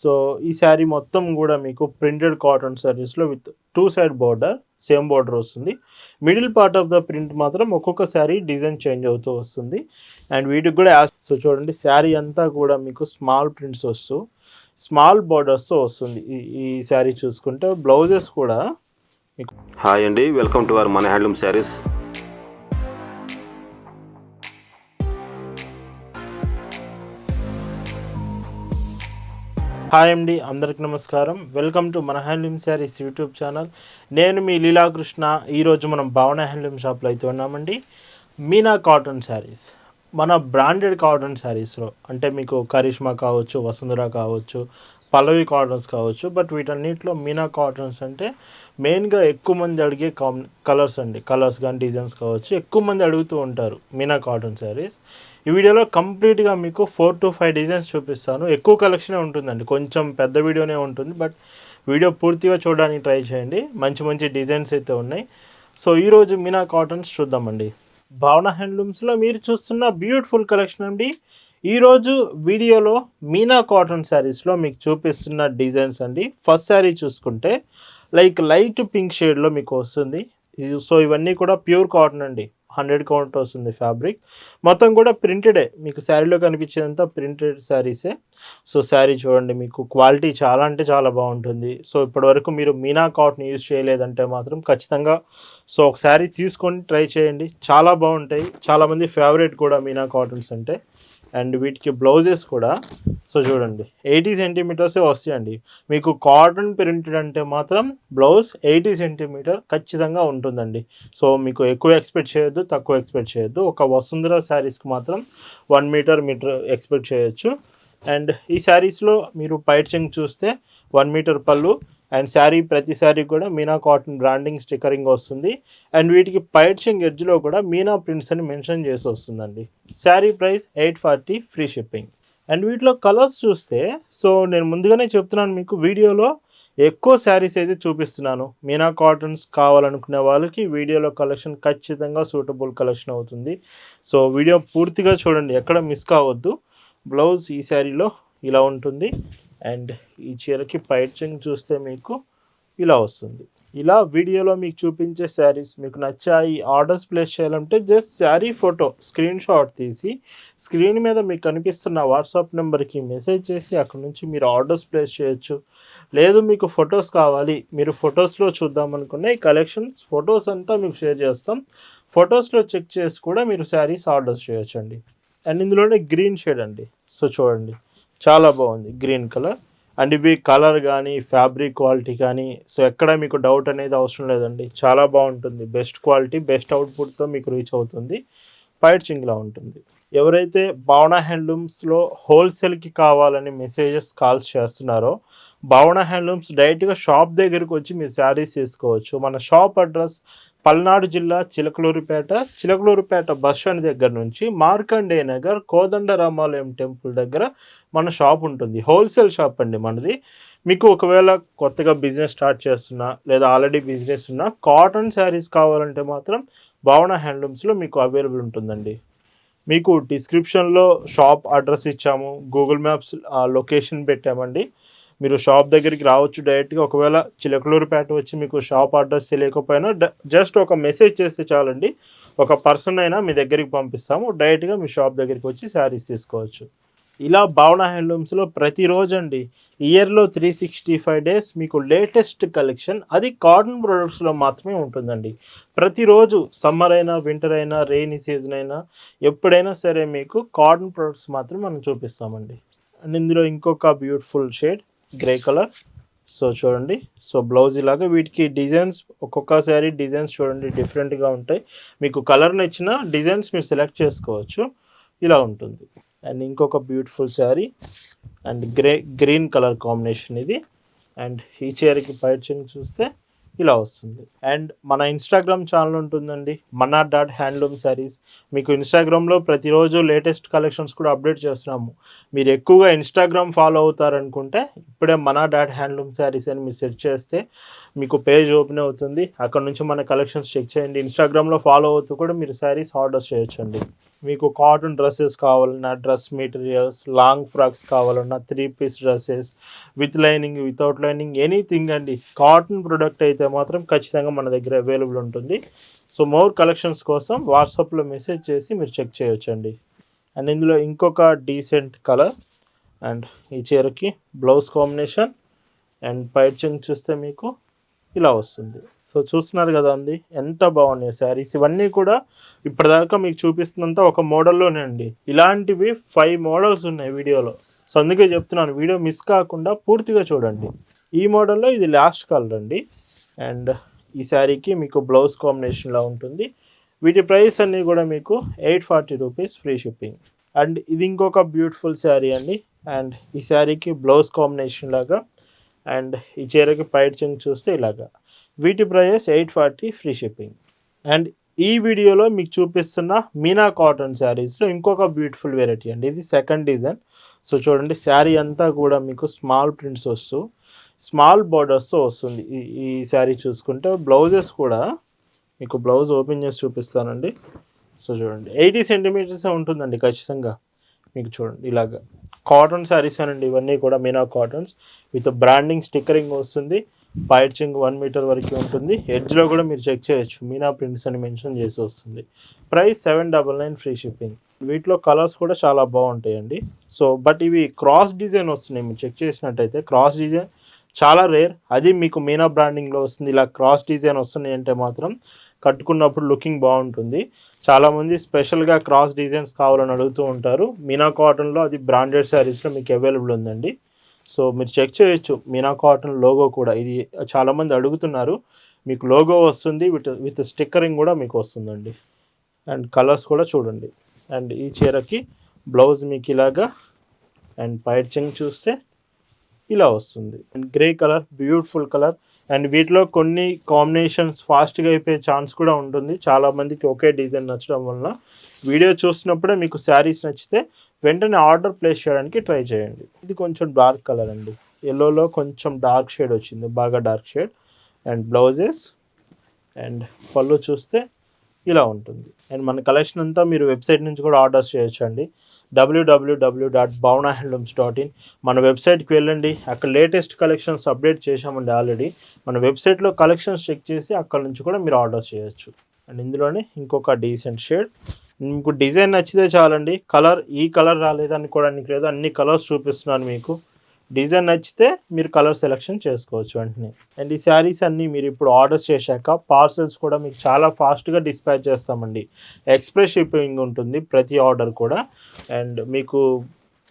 So ఈ శారీ మొత్తం కూడా మీకు ప్రింటెడ్ కాటన్ శారీస్లో with 2 side border, same border వస్తుంది. Middle part of the print మాత్రం ఒక్కొక్క శారీ డిజైన్ చేంజ్ అవుతూ వస్తుంది. అండ్ వీటికి కూడా సో చూడండి శారీ అంతా కూడా మీకు స్మాల్ ప్రింట్స్ వస్తూ స్మాల్ బార్డర్స్తో వస్తుంది. ఈ శారీ చూసుకుంటే బ్లౌజెస్ కూడా మీకు. హాయ్ అండి, వెల్కమ్ టు అవర్ మన హ్యాండ్లూమ్ శారీస్. హాయ్ అండి, అందరికి నమస్కారం. వెల్కమ్ టు మన హ్యాండ్లూమ్ శారీస్ యూట్యూబ్ ఛానల్. నేను మీ లీలాకృష్ణ. ఈరోజు మనం భావన హ్యాండ్లూమ్ షాప్లో అయితే ఉన్నామండి. మీనా కాటన్ శారీస్, మన బ్రాండెడ్ కాటన్ శారీస్లో అంటే మీకు కరిష్మా కావచ్చు, వసుంధర కావచ్చు, పల్లవి కాటన్స్ కావచ్చు, బట్ వీటన్నిటిలో మీనా కాటన్స్ అంటే మెయిన్గా ఎక్కువ మంది అడిగే కలర్స్ అండి. కలర్స్ కానీ డిజైన్స్ కావచ్చు, ఎక్కువ మంది అడుగుతూ ఉంటారు మీనా కాటన్ శారీస్. ఈ వీడియోలో కంప్లీట్గా మీకు 4 to 5 డిజైన్స్ చూపిస్తాను. ఎక్కువ కలెక్షనే ఉంటుందండి, కొంచెం పెద్ద వీడియోనే ఉంటుంది, బట్ వీడియో పూర్తిగా చూడడానికి ట్రై చేయండి. మంచి మంచి డిజైన్స్ అయితే ఉన్నాయి. సో ఈరోజు మీనా కాటన్స్ చూద్దామండి. భావన హ్యాండ్లూమ్స్లో మీరు చూస్తున్న బ్యూటిఫుల్ కలెక్షన్ అండి. ఈరోజు వీడియోలో మీనా కాటన్ శారీస్లో మీకు చూపిస్తున్న డిజైన్స్ అండి. ఫస్ట్ శారీ చూసుకుంటే లైట్ పింక్ షేడ్లో మీకు వస్తుంది. సో ఇవన్నీ కూడా ప్యూర్ కాటన్ అండి, 100 కౌంట్ వస్తుంది ఫ్యాబ్రిక్. మొత్తం కూడా ప్రింటెడే, మీకు శారీలో కనిపించేదంతా ప్రింటెడ్ శారీసే. సో శారీ చూడండి, మీకు క్వాలిటీ చాలా అంటే చాలా బాగుంటుంది. సో ఇప్పటివరకు మీరు మీనా కాటన్ యూజ్ చేయలేదంటే మాత్రం ఖచ్చితంగా సో ఒక శారీ తీసుకొని ట్రై చేయండి, చాలా బాగుంటాయి. చాలామంది ఫేవరెట్ కూడా మీనా కాటన్స్ అంటే. అండ్ వీటికి బ్లౌజెస్ కూడా సో చూడండి 80 సెంటీమీటర్సే వస్తాయండి. మీకు కాటన్ ప్రింటెడ్ అంటే మాత్రం బ్లౌజ్ 80 సెంటీమీటర్ ఖచ్చితంగా ఉంటుందండి. సో మీకు ఎక్కువ ఎక్స్పెక్ట్ చేయొద్దు, తక్కువ ఎక్స్పెక్ట్ చేయొద్దు. ఒక వసుంధర శారీస్కి మాత్రం 1 మీటర్ ఎక్స్పెక్ట్ చేయొచ్చు. అండ్ ఈ శారీస్లో మీరు పైచింగ్ చూస్తే 1 మీటర్ పళ్ళు. అండ్ శారీ ప్రతి శారీ కూడా మీనా కాటన్ బ్రాండింగ్ స్టిక్కరింగ్ వస్తుంది. అండ్ వీటికి పైచింగ్ ఎడ్జ్లో కూడా మీనా ప్రింట్స్ అని మెన్షన్ చేసి వస్తుందండి. Sari price 840, free shipping. And వీటిలో కలర్స్ చూస్తే సో నేను ముందుగానే చెప్తున్నాను, మీకు వీడియోలో ఎక్కువ శారీస్ అయితే చూపిస్తున్నాను. మీనా కాటన్స్ కావాలనుకునే వాళ్ళకి వీడియోలో కలెక్షన్ ఖచ్చితంగా సూటబుల్ కలెక్షన్ అవుతుంది. సో వీడియో పూర్తిగా చూడండి, ఎక్కడ మిస్ కావద్దు. బ్లౌజ్ ఈ శారీలో ఇలా ఉంటుంది. అండ్ ఈ చీరకి పైచింగ్ చూస్తే మీకు ఇలా వస్తుంది. ఇలా వీడియోలో మీకు చూపించే శారీస్ మీకు నచ్చాయి, ఆర్డర్స్ ప్లేస్ చేయాలంటే just sari photo screen shot తీసి స్క్రీన్ మీద మీకు కనిపిస్తున్న వాట్సాప్ నెంబర్కి మెసేజ్ చేసి అక్కడ నుంచి మీరు ఆర్డర్స్ ప్లేస్ చేయొచ్చు. లేదు మీకు ఫొటోస్ కావాలి, మీరు ఫొటోస్లో చూద్దామనుకున్న ఈ కలెక్షన్స్ ఫొటోస్ అంతా మీకు షేర్ చేస్తాం. ఫొటోస్లో చెక్ చేసి కూడా మీరు శారీస్ ఆర్డర్స్ చేయొచ్చండి. అండ్ ఇందులోనే గ్రీన్ షేడ్ అండి. సో చూడండి, చాలా బాగుంది గ్రీన్ కలర్. అండ్ ఇవి కలర్ కానీ ఫ్యాబ్రిక్ క్వాలిటీ కానీ సో ఎక్కడ మీకు డౌట్ అనేది అవసరం లేదండి, చాలా బాగుంటుంది. బెస్ట్ క్వాలిటీ, బెస్ట్ అవుట్పుట్తో మీకు రీచ్ అవుతుంది. పైచింగ్లా ఉంటుంది. ఎవరైతే భావన హ్యాండ్లూమ్స్లో హోల్సేల్కి కావాలని మెసేజెస్ కాల్స్ చేస్తున్నారో భావన హ్యాండ్లూమ్స్ డైరెక్ట్గా షాప్ దగ్గరికి వచ్చి మీరు శారీస్ తీసుకోవచ్చు. మన షాప్ అడ్రస్ పల్నాడు జిల్లా చిలకలూరుపేట బస్ స్టాండ్ దగ్గర నుంచి మార్కండే నగర్ కోదండరామాలయం టెంపుల్ దగ్గర మన షాప్ ఉంటుంది. హోల్సేల్ షాప్ అండి మనది. మీకు ఒకవేళ కొత్తగా బిజినెస్ స్టార్ట్ చేస్తున్నా లేదా ఆల్రెడీ బిజినెస్ ఉన్నా కాటన్ శారీస్ కావాలంటే మాత్రం భావన హ్యాండ్లూమ్స్లో మీకు అవైలబుల్ ఉంటుందండి. మీకు డిస్క్రిప్షన్లో షాప్ అడ్రస్ ఇచ్చాము, గూగుల్ మ్యాప్స్ లొకేషన్ పెట్టామండి. మీరు షాప్ దగ్గరికి రావచ్చు డైరెక్ట్గా. ఒకవేళ చిలకలూరుపేట వచ్చి మీకు షాప్ అడ్రస్ తెలియకపోయినా జస్ట్ ఒక మెసేజ్ చేస్తే చాలండి, ఒక పర్సన్ అయినా మీ దగ్గరికి పంపిస్తాము. డైరెక్ట్గా మీ షాప్ దగ్గరికి వచ్చి శారీస్ తీసుకోవచ్చు. ఇలా భావన హ్యాండ్లూమ్స్లో ప్రతిరోజు అండి, ఇయర్లో 365 డేస్ మీకు లేటెస్ట్ కలెక్షన్, అది కాటన్ ప్రొడక్ట్స్లో మాత్రమే ఉంటుందండి. ప్రతిరోజు సమ్మర్ అయినా వింటర్ అయినా రెయినీ సీజన్ అయినా ఎప్పుడైనా సరే మీకు కాటన్ ప్రొడక్ట్స్ మాత్రం మనం చూపిస్తామండి. అండ్ ఇందులో ఇంకొక beautiful shade grey colour. So చూడండి, సో బ్లౌజ్ ఇలాగా. వీటికి డిజైన్స్ ఒక్కొక్క శారీ డిజైన్స్ చూడండి డిఫరెంట్గా ఉంటాయి. మీకు కలర్ నచ్చిన డిజైన్స్ మీరు సెలెక్ట్ చేసుకోవచ్చు. ఇలా ఉంటుంది. అండ్ ఇంకొక beautiful sari and green colour combination ఇది. అండ్ ఈ చీరకి పైచింగ్ చూస్తే ఇలా వస్తుంది. అండ్ మన ఇన్స్టాగ్రామ్ ఛానల్ ఉంటుందండి, mana.handloom sarees. మీకు ఇన్స్టాగ్రామ్లో ప్రతిరోజు లేటెస్ట్ కలెక్షన్స్ కూడా అప్డేట్ చేస్తున్నాము. మీరు ఎక్కువగా ఇన్స్టాగ్రామ్ ఫాలో అవుతారనుకుంటే ఇప్పుడే mana.handloom sarees అని మీరు సెర్చ్ చేస్తే మీకు పేజ్ ఓపెన్ అవుతుంది. అక్కడ నుంచి మన కలెక్షన్స్ చెక్ చేయండి. ఇన్స్టాగ్రామ్లో ఫాలో అవుతూ కూడా మీరు శారీస్ ఆర్డర్స్ చేయొచ్చండి. మీకు కాటన్ డ్రెస్సెస్ కావాలన్నా, డ్రెస్ మెటీరియల్స్, లాంగ్ ఫ్రాక్స్ కావాలన్నా, 3 piece dresses with lining, without lining, anything అండి. కాటన్ ప్రొడక్ట్ అయితే మాత్రం ఖచ్చితంగా మన దగ్గర అవైలబుల్ ఉంటుంది. సో మోర్ కలెక్షన్స్ కోసం వాట్సాప్లో మెసేజ్ చేసి మీరు చెక్ చేయొచ్చండి. అండ్ ఇందులో ఇంకొక డీసెంట్ కలర్ అండ్ ఈ చీరకి బ్లౌజ్ కాంబినేషన్ అండ్ పైచింగ్ చూస్తే మీకు ఇలా వస్తుంది. సో చూస్తున్నారు కదా అండి ఎంత బాగున్నాయి శారీస్. ఇవన్నీ కూడా ఇప్పటిదాకా మీకు చూపిస్తున్నంత ఒక మోడల్లోనే అండి. ఇలాంటివి 5 మోడల్స్ ఉన్నాయి వీడియోలో. సో అందుకే చెప్తున్నాను వీడియో మిస్ కాకుండా పూర్తిగా చూడండి. ఈ మోడల్లో ఇది లాస్ట్ కలర్ అండి. అండ్ ఈ శారీకి మీకు బ్లౌజ్ కాంబినేషన్లా ఉంటుంది. వీటి ప్రైస్ అన్నీ కూడా మీకు 840 రూపీస్ ఫ్రీ షిప్పింగ్. అండ్ ఇది ఇంకొక బ్యూటిఫుల్ శారీ అండి. అండ్ ఈ శారీకి బ్లౌజ్ కాంబినేషన్ లాగా అండ్ ఈ చీరకి పైచింగ్ చూస్తే ఇలాగా. వీటి ప్రైస్ 840 ఫ్రీ షిప్పింగ్. అండ్ ఈ వీడియోలో మీకు చూపిస్తున్న మీనా కాటన్ శారీస్లో ఇంకొక బ్యూటిఫుల్ వెరైటీ అండి. ఇది సెకండ్ డిజైన్. సో చూడండి శారీ అంతా కూడా మీకు స్మాల్ ప్రింట్స్ వస్తూ స్మాల్ బార్డర్స్తో వస్తుంది. ఈ శారీ చూసుకుంటే బ్లౌజెస్ కూడా మీకు బ్లౌజ్ ఓపెన్ చేసి చూపిస్తానండి. సో చూడండి 80 సెంటీమీటర్సే ఉంటుందండి ఖచ్చితంగా. మీకు చూడండి ఇలాగా కాటన్ శారీస్ అనండి ఇవన్నీ కూడా Meena cottons with branding stickering వస్తుంది. పైచింగ్ 1 మీటర్ వరకు ఉంటుంది. ఎడ్జ్లో కూడా మీరు చెక్ చేయొచ్చు మీనా ప్రింట్స్ అని మెన్షన్ చేసి వస్తుంది. Price 799 free shipping. వీటిలో కలర్స్ కూడా చాలా బాగుంటాయండి. సో బట్ ఇవి క్రాస్ డిజైన్ వస్తున్నాయి. మీరు చెక్ చేసినట్టయితే క్రాస్ డిజైన్ చాలా రేర్. అది మీకు మీనా బ్రాండింగ్లో వస్తుంది. ఇలా క్రాస్ డిజైన్ వస్తున్నాయి అంటే మాత్రం కట్టుకున్నప్పుడు లుకింగ్ బాగుంటుంది. చాలామంది స్పెషల్గా క్రాస్ డిజైన్స్ కావాలని అడుగుతూ ఉంటారు. మీనా కాటన్లో అది బ్రాండెడ్ శారీస్లో మీకు అవైలబుల్ ఉందండి. సో మీరు చెక్ చేయొచ్చు మీనా కాటన్ లోగో కూడా. ఇది చాలామంది అడుగుతున్నారు. మీకు లోగో వస్తుంది విత్ స్టిక్కరింగ్ కూడా మీకు వస్తుందండి. అండ్ కలర్స్ కూడా చూడండి. అండ్ ఈ చీరకి బ్లౌజ్ మీకు ఇలాగా అండ్ పైచింగ్ చూస్తే ఇలా వస్తుంది. And grey colour beautiful colour. And వీటిలో కొన్ని కాంబినేషన్స్ ఫాస్ట్గా అయిపోయే ఛాన్స్ కూడా ఉంటుంది. చాలామందికి ఒకే డిజైన్ నచ్చడం వలన వీడియో చూసినప్పుడే మీకు శారీస్ నచ్చితే వెంటనే ఆర్డర్ ప్లేస్ చేయడానికి ట్రై చేయండి. ఇది కొంచెం డార్క్ కలర్ అండి. ఎల్లోలో కొంచెం డార్క్ షేడ్ వచ్చింది, బాగా dark shade. And blouses and పళ్ళు చూస్తే ఇలా ఉంటుంది. అండ్ మన కలెక్షన్ అంతా మీరు వెబ్సైట్ నుంచి కూడా ఆర్డర్స్ చేయొచ్చు అండి. www.bhavanahandlooms.in మన వెబ్సైట్కి వెళ్ళండి. అక్కడ లేటెస్ట్ కలెక్షన్స్ అప్డేట్ చేశామండి ఆల్రెడీ. మన వెబ్సైట్లో కలెక్షన్స్ చెక్ చేసి అక్కడ నుంచి కూడా మీరు ఆర్డర్ చేయొచ్చు. అండ్ ఇందులోనే ఇంకొక డీసెంట్ షేడ్. మీకు డిజైన్ నచ్చితే చాలండి. కలర్ ఈ కలర్ రాలేదు అనుకోవడానికి లేదు, అన్ని కలర్స్ చూపిస్తున్నాను మీకు. డిజైన్ నచ్చితే మీరు కలర్ సెలెక్షన్ చేసుకోవచ్చు వెంటనే. అండ్ ఈ శారీస్ అన్నీ మీరు ఇప్పుడు ఆర్డర్ చేశాక పార్సల్స్ కూడా మీకు చాలా ఫాస్ట్గా డిస్పాచ్ చేస్తామండి. ఎక్స్ప్రెస్ షిప్పింగ్ ఉంటుంది ప్రతి ఆర్డర్ కూడా. అండ్ మీకు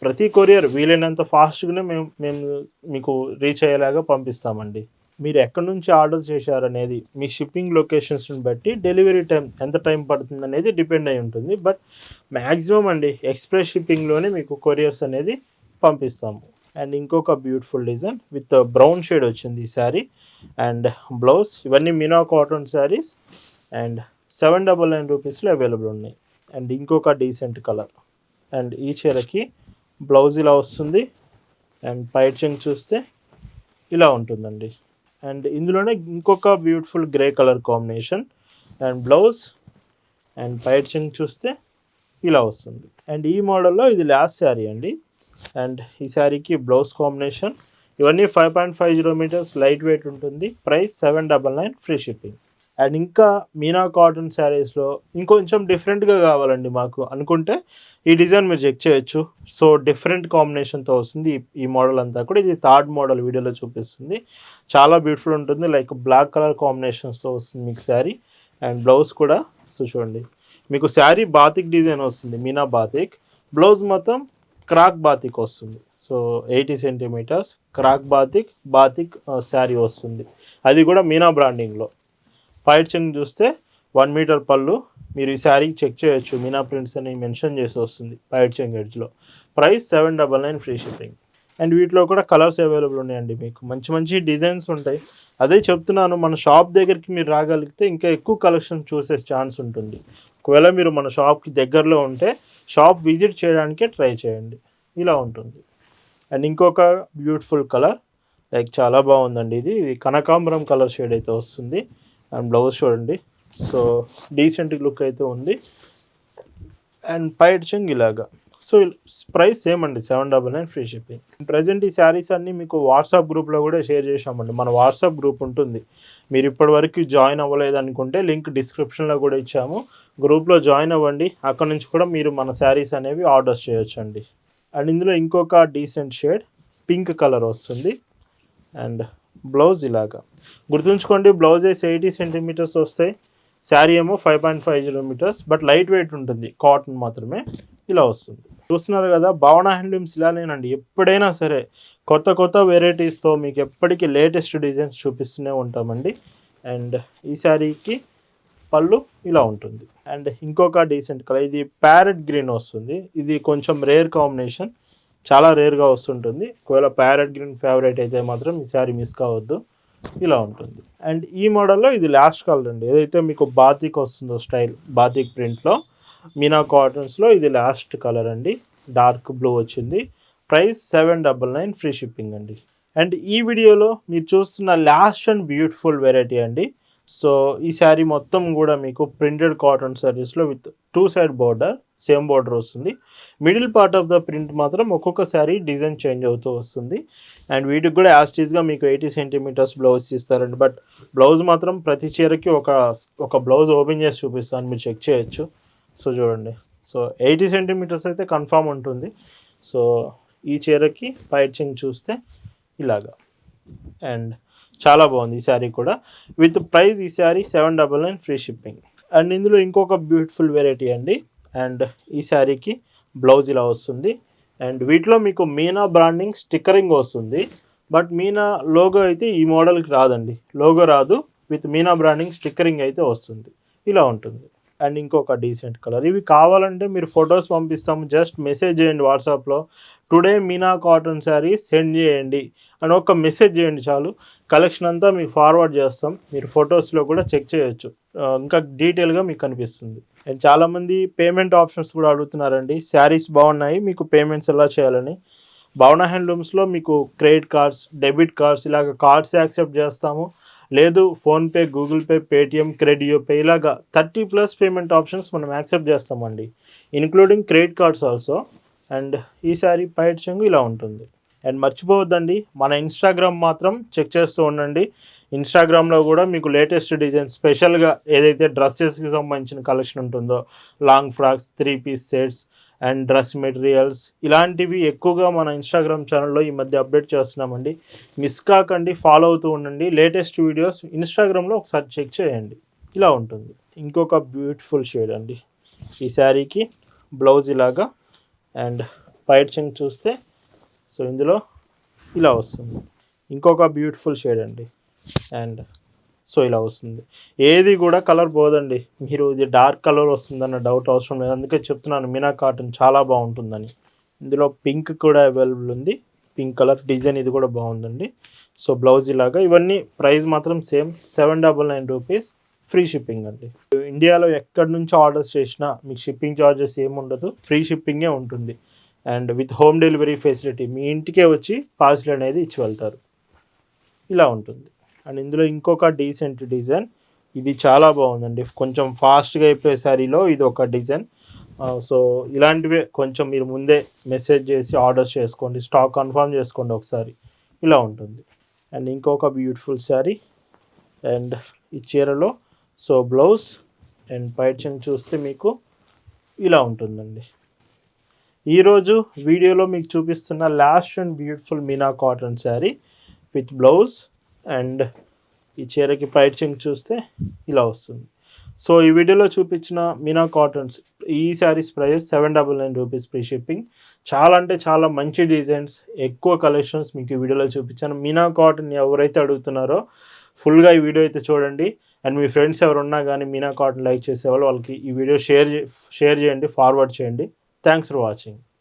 ప్రతి కొరియర్ వీలైనంత ఫాస్ట్గానే మేము మీకు రీచ్ అయ్యేలాగా పంపిస్తామండి. మీరు ఎక్కడి నుంచి ఆర్డర్ చేశారనేది మీ షిప్పింగ్ లొకేషన్స్ని బట్టి డెలివరీ టైం ఎంత టైం పడుతుంది అనేది డిపెండ్ అయి ఉంటుంది. బట్ మ్యాక్సిమం అండి ఎక్స్ప్రెస్ షిప్పింగ్లోనే మీకు కొరియర్స్ అనేది పంపిస్తాము. అండ్ ఇంకొక beautiful design with brown shade వచ్చింది ఈ శారీ. అండ్ బ్లౌజ్ ఇవన్నీ మీనా కాటన్ శారీస్ అండ్ 799 రూపీస్లో అవైలబుల్ ఉన్నాయి. అండ్ ఇంకొక డీసెంట్ కలర్. అండ్ ఈ చీరకి బ్లౌజ్ ఇలా వస్తుంది అండ్ పైచింగ్ చూస్తే ఇలా ఉంటుందండి. అండ్ ఇందులోనే ఇంకొక beautiful grey colour combination and blouse and పైచింగ్ చూస్తే ఇలా వస్తుంది. అండ్ ఈ మోడల్లో ఇది లాస్ట్ శారీ అండి. అండ్ ఈ శారీకి బ్లౌజ్ కాంబినేషన్ ఇవన్నీ 5.50 మీటర్స్ లైట్ వెయిట్ ఉంటుంది. Price 799 free shipping. అండ్ ఇంకా మీనా కాటన్ శారీస్లో ఇంకొంచెం డిఫరెంట్గా కావాలండి మాకు అనుకుంటే ఈ డిజైన్ మీరు చెక్ చేయొచ్చు. సో డిఫరెంట్ కాంబినేషన్తో వస్తుంది ఈ మోడల్ అంతా కూడా. ఇది థర్డ్ మోడల్ వీడియోలో చూపిస్తుంది. చాలా బ్యూటిఫుల్ ఉంటుంది. లైక్ బ్లాక్ కలర్ కాంబినేషన్స్తో వస్తుంది మీకు శారీ. అండ్ బ్లౌజ్ కూడా సో చూడండి మీకు శారీ బాతిక్ డిజైన్ వస్తుంది, మీనా బాతిక్. బ్లౌజ్ మొత్తం క్రాక్ బాతిక్ వస్తుంది. So 80 centimetres crack batik sari వస్తుంది. అది కూడా మీనా బ్రాండింగ్లో. పైచింగ్ చూస్తే 1 మీటర్ పళ్ళు. మీరు ఈ శారీ చెక్ చేయొచ్చు, మీనా ప్రింట్స్ అని మెన్షన్ చేసి వస్తుంది పైచింగ్ ఎడ్జ్లో. Price 799 free shipping. అండ్ వీటిలో కూడా కలర్స్ అవైలబుల్ ఉన్నాయండి. మీకు మంచి మంచి డిజైన్స్ ఉంటాయి. అదే చెప్తున్నాను, మన షాప్ దగ్గరికి మీరు రాగలిగితే ఇంకా ఎక్కువ కలెక్షన్ చూసే ఛాన్స్ ఉంటుంది. ఒకవేళ మీరు మన షాప్కి దగ్గరలో ఉంటే షాప్ విజిట్ చేయడానికే ట్రై చేయండి. ఇలా ఉంటుంది. అండ్ ఇంకొక బ్యూటిఫుల్ కలర్ లైక్ చాలా బాగుందండి. ఇది కనకాంబరం కలర్ షేడ్ అయితే వస్తుంది. అండ్ బ్లౌజ్ చూడండి సో డీసెంట్ లుక్ అయితే ఉంది. అండ్ పైట్ చెంగ్ ఇలాగా. సో ప్రైస్ సేమ్ అండి, 799 ఫ్రీ షిప్పింగ్. ప్రజెంట్ ఈ శారీస్ అన్నీ మీకు వాట్సాప్ గ్రూప్లో కూడా షేర్ చేసామండి. మన వాట్సాప్ గ్రూప్ ఉంటుంది, మీరు ఇప్పటివరకు జాయిన్ అవ్వలేదు అనుకుంటే లింక్ డిస్క్రిప్షన్లో కూడా ఇచ్చాము, గ్రూప్లో జాయిన్ అవ్వండి. అక్కడ నుంచి కూడా మీరు మన శారీస్ అనేవి ఆర్డర్స్ చేయొచ్చు అండి. అండ్ ఇందులో ఇంకొక డీసెంట్ షేడ్ పింక్ కలర్ వస్తుంది. అండ్ బ్లౌజ్ ఇలాగా గుర్తుంచుకోండి, బ్లౌజెస్ 80 సెంటీమీటర్స్ వస్తాయి, శారీ ఏమో 5.50 మీటర్స్, బట్ లైట్ వెయిట్ ఉంటుంది, కాటన్ మాత్రమే. ఇలా వస్తుంది. చూస్తున్నారు కదా, భావన హ్యాండ్లూమ్స్ ఇలానేనండి, ఎప్పుడైనా సరే కొత్త కొత్త వెరైటీస్తో మీకు ఎప్పటికీ లేటెస్ట్ డిజైన్స్ చూపిస్తూనే ఉంటామండి. అండ్ ఈ శారీకి పళ్ళు ఇలా ఉంటుంది. అండ్ ఇంకొక డీసెంట్ కలర్, ఇది ప్యారెట్ గ్రీన్ వస్తుంది. ఇది కొంచెం రేర్ కాంబినేషన్, చాలా రేర్గా వస్తుంటుంది. ఒకవేళ ప్యారెట్ గ్రీన్ ఫేవరెట్ అయితే మాత్రం ఈ శారీ మిస్ కావద్దు. ఇలా ఉంటుంది. అండ్ ఈ మోడల్లో ఇది లాస్ట్ కలర్ అండి, ఏదైతే మీకు బాతిక్ వస్తుందో స్టైల్, బాతిక్ ప్రింట్లో మీనా కాటన్స్లో ఇది లాస్ట్ కలర్ అండి. డార్క్ బ్లూ వచ్చింది. ప్రైస్ 799 ఫ్రీ షిప్పింగ్ అండి. అండ్ ఈ వీడియోలో మీరు చూస్తున్న లాస్ట్ అండ్ బ్యూటిఫుల్ వెరైటీ అండి. సో ఈ శారీ మొత్తం కూడా మీకు ప్రింటెడ్ కాటన్ శారీస్లో with 2 side border, same border వస్తుంది. Middle part of the print మాత్రం ఒక్కొక్క శారీ డిజైన్ చేంజ్ అవుతూ వస్తుంది. అండ్ వీటికి కూడా యాస్టీస్గా మీకు 80 సెంటీమీటర్స్ బ్లౌజ్ ఇస్తారండి. బట్ బ్లౌజ్ మాత్రం ప్రతి చీరకి ఒక బ్లౌజ్ ఓపెన్ చేసి చూపిస్తాను, మీరు చెక్ చేయొచ్చు. సో చూడండి, సో 80 సెంటీమీటర్స్ అయితే కన్ఫామ్ ఉంటుంది. సో ఈ చీరకి పైచింగ్ చూస్తే ఇలాగా. అండ్ చాలా బాగుంది ఈ శారీ కూడా. విత్ ప్రైస్ ఈ శారీ 799 ఫ్రీ షిప్పింగ్. అండ్ ఇందులో ఇంకొక బ్యూటిఫుల్ వెరైటీ అండి. అండ్ ఈ శారీకి బ్లౌజ్ ఇలా వస్తుంది. అండ్ వీటిలో మీకు మీనా బ్రాండింగ్ స్టిక్కరింగ్ వస్తుంది. బట్ మీనా లోగో అయితే ఈ మోడల్కి రాదండి, లోగో రాదు. విత్ మీనా బ్రాండింగ్ స్టిక్కరింగ్ అయితే వస్తుంది. ఇలా ఉంటుంది. అండ్ ఇంకొక డీసెంట్ కలర్, ఇవి కావాలంటే మీరు ఫొటోస్ పంపిస్తాము, జస్ట్ మెసేజ్ చేయండి వాట్సాప్లో, today Meena cotton sari send చేయండి అని ఒక మెసేజ్ చేయండి చాలు, కలెక్షన్ అంతా మీకు ఫార్వర్డ్ చేస్తాం. మీరు ఫొటోస్లో కూడా చెక్ చేయొచ్చు, ఇంకా డీటెయిల్గా మీకు కనిపిస్తుంది. అండ్ చాలామంది పేమెంట్ ఆప్షన్స్ కూడా అడుగుతున్నారండి, శారీస్ బాగున్నాయి మీకు పేమెంట్స్ ఎలా చేయాలని. భావన హ్యాండ్లూమ్స్లో మీకు క్రెడిట్ కార్డ్స్, డెబిట్ కార్డ్స్, ఇలాగ కార్డ్స్ యాక్సెప్ట్ చేస్తాము. లేదు ఫోన్పే, గూగుల్ పే, పేటిఎం, క్రెడియో పే, ఇలాగా 30+ పేమెంట్ ఆప్షన్స్ మనం యాక్సెప్ట్ చేస్తామండి, including credit cards also. And ఈ సారీ పైట్ చెంగు ఇలా ఉంటుంది. అండ్ మర్చిపోవద్దండి, మన ఇన్స్టాగ్రామ్ మాత్రం చెక్ చేస్తూ ఉండండి. ఇన్స్టాగ్రామ్లో కూడా మీకు లేటెస్ట్ డిజైన్, స్పెషల్గా ఏదైతే డ్రెస్సెస్కి సంబంధించిన కలెక్షన్ ఉంటుందో, long frocks, 3 piece sets and dress materials, ఇలాంటివి ఎక్కువగా మన ఇన్స్టాగ్రామ్ ఛానల్లో ఈ మధ్య అప్డేట్ చేస్తున్నామండి. మిస్ కాకండి, ఫాలో అవుతూ ఉండండి. లేటెస్ట్ వీడియోస్ ఇన్స్టాగ్రామ్లో ఒకసారి చెక్ చేయండి. ఇలా ఉంటుంది. ఇంకొక బ్యూటిఫుల్ షేడ్ అండి, ఈ శారీకి బ్లౌజ్ ఇలాగా. అండ్ పైట్ చెంగ్ చూస్తే సో ఇందులో ఇలా వస్తుంది. ఇంకొక బ్యూటిఫుల్ షేడ్ అండి. అండ్ సో ఇలా వస్తుంది. ఏది కూడా కలర్ పోదండి, మీరు ఇది డార్క్ కలర్ వస్తుందన్న డౌట్ అవసరం లేదు. అందుకే చెప్తున్నాను మీనా కాటన్ చాలా బాగుంటుందని. ఇందులో పింక్ కూడా అవైలబుల్ ఉంది, పింక్ కలర్ డిజైన్, ఇది కూడా బాగుందండి. సో బ్లౌజ్ ఇలాగా. ఇవన్నీ ప్రైస్ మాత్రం సేమ్, 799 రూపీస్ ఫ్రీ షిప్పింగ్ అండి. ఇండియాలో ఎక్కడి నుంచి ఆర్డర్స్ చేసినా మీకు షిప్పింగ్ ఛార్జెస్ ఏమి ఉండదు, ఫ్రీ షిప్పింగే ఉంటుంది. And with home delivery facility, మీ ఇంటికే వచ్చి పార్సిల్ అనేది ఇచ్చి వెళ్తారు. ఇలా ఉంటుంది. అండ్ ఇందులో ఇంకొక డీసెంట్ డిజైన్, ఇది చాలా బాగుందండి, కొంచెం ఫాస్ట్గా అయిపోయే శారీలో ఇది ఒక డిజైన్. సో ఇలాంటివే కొంచెం మీరు ముందే మెసేజ్ చేసి ఆర్డర్స్ చేసుకోండి, స్టాక్ కన్ఫర్మ్ చేసుకోండి ఒకసారి. ఇలా ఉంటుంది. అండ్ ఇంకొక బ్యూటిఫుల్ శారీ. అండ్ ఈ చీరలో సో బ్లౌజ్ అండ్ పైట్ చెంగ్ చూస్తే మీకు ఇలా ఉంటుందండి. ఈరోజు వీడియోలో మీకు చూపిస్తున్న last and beautiful Meena cotton sari with blouse. And ఈ చీరకి పైట్ చెంగ్ చూస్తే ఇలా వస్తుంది. సో ఈ వీడియోలో చూపించిన మీనా కాటన్స్ ఈ saris price 799 rupees free shipping. చాలా అంటే చాలా మంచి డిజైన్స్, ఎక్కువ కలెక్షన్స్ మీకు ఈ వీడియోలో చూపించాను. మీనా కాటన్ ఎవరైతే అడుగుతున్నారో ఫుల్గా ఈ వీడియో అయితే చూడండి. అండ్ మీ ఫ్రెండ్స్ ఎవరున్నా కానీ మీనా కాటన్ లైక్ చేసేవాళ్ళు, వాళ్ళకి ఈ వీడియో షేర్ చేయండి, ఫార్వర్డ్ చేయండి. Thanks for watching.